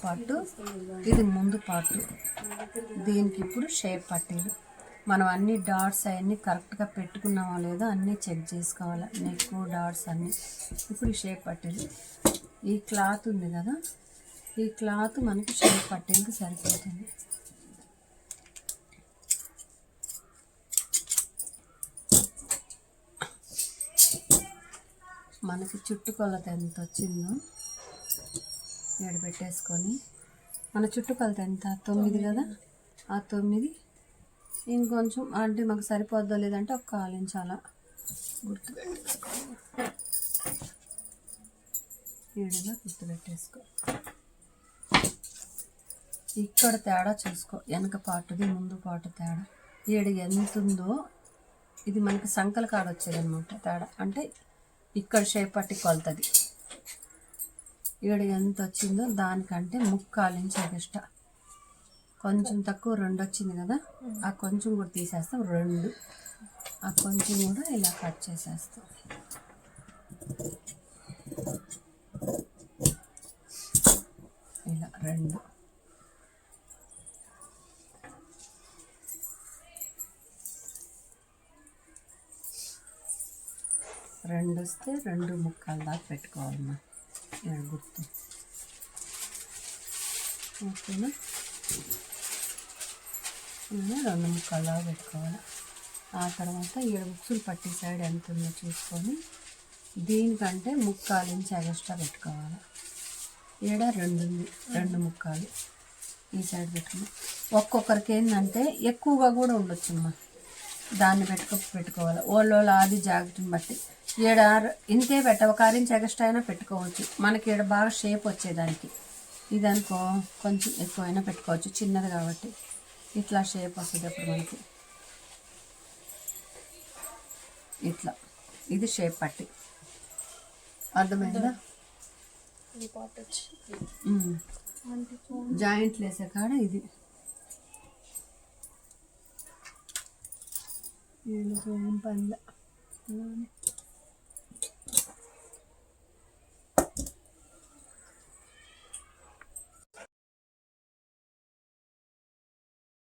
Part, ఇది ముందు part. దీనికి ఇప్పుడు షేప్ పట్టీలు. మనం అన్ని డాట్స్ అవన్నీ కరెక్ట్గా పెట్టుకున్నామో లేదో అన్నీ చెక్ చేసుకోవాలి. నెక్ డాట్స్ అన్నీ. ఇప్పుడు ఈ షేప్ పట్టీలు, ఈ క్లాత్ ఉంది కదా, ఈ క్లాత్ మనకి షేప్ పట్టీలకి సరిపోతుంది. మనకి చుట్టుకొలత ఎంత వచ్చిందో ఇక్కడ పెట్టేసుకొని, మన చుట్టుకొలత ఎంత 9 కదా, ఆ 9 ఇంకొంచెం అంటే మాకు సరిపోద్దో లేదంటే ఒక 1/4 ఇంచ్ అలా గుర్తు పెట్టేసుకోవాలి. ఈడగా గుర్తు పెట్టేసుకో. ఇక్కడ తేడా చూసుకో, వెనక పాటుది ముందు పాటు తేడా ఈడ ఎంత ఉందో, ఇది మనకి సంకల కాడ వచ్చేదన్నమాట తేడా. అంటే ఇక్కడ షేప్ పట్టి కొలుతుంది. ఈడ ఎంత వచ్చిందో దానికంటే 1/4 ఇంచ్ ఎక్స్ట్రా, కొంచెం తక్కువ 2 వచ్చింది కదా, ఆ కొంచెం కూడా తీసేస్తాం 2, ఆ కొంచెం కూడా ఇలా కట్ చేసేస్తాం. ఇలా 2 వస్తే 2 ముక్కలు దాకా పెట్టుకోవాలమ్మా. ఇక్కడ గుర్తు ఓకేనా, 2 ముక్కలు దాకా పెట్టుకోవాలి. ఆ తర్వాత 7 బుక్సులు పట్టి సైడ్ ఎంత ఉందో చూసుకొని దీనికంటే 1/4 ఇంచ్ ఎక్స్ట్రా పెట్టుకోవాలి. ఈడ 2 ఉంది, 2 ముక్కలు ఈ సైడ్ పెట్టుకుని. ఒక్కొక్కరికి ఏంటంటే ఎక్కువగా కూడా ఉండొచ్చమ్మా, దాన్ని పెట్టుకోవాలి. వాళ్ళ అది జాకెట్ని బట్టి ఈడ ఇంతే ఒక 1/2 ఇంచ్ ఎక్స్ట్రా అయినా పెట్టుకోవచ్చు. మనకి ఈడ బాగా షేప్ వచ్చేదానికి. ఇదనుకో కొంచెం ఎక్కువైనా పెట్టుకోవచ్చు, చిన్నది కాబట్టి ఇట్లా షేప్ వస్తుంది అప్పుడు మనకి. ఇట్లా ఇది షేప్ పట్టి, అర్థమైందా? జాయింట్లు వేసే కాడ ఇది ఏం పనిలా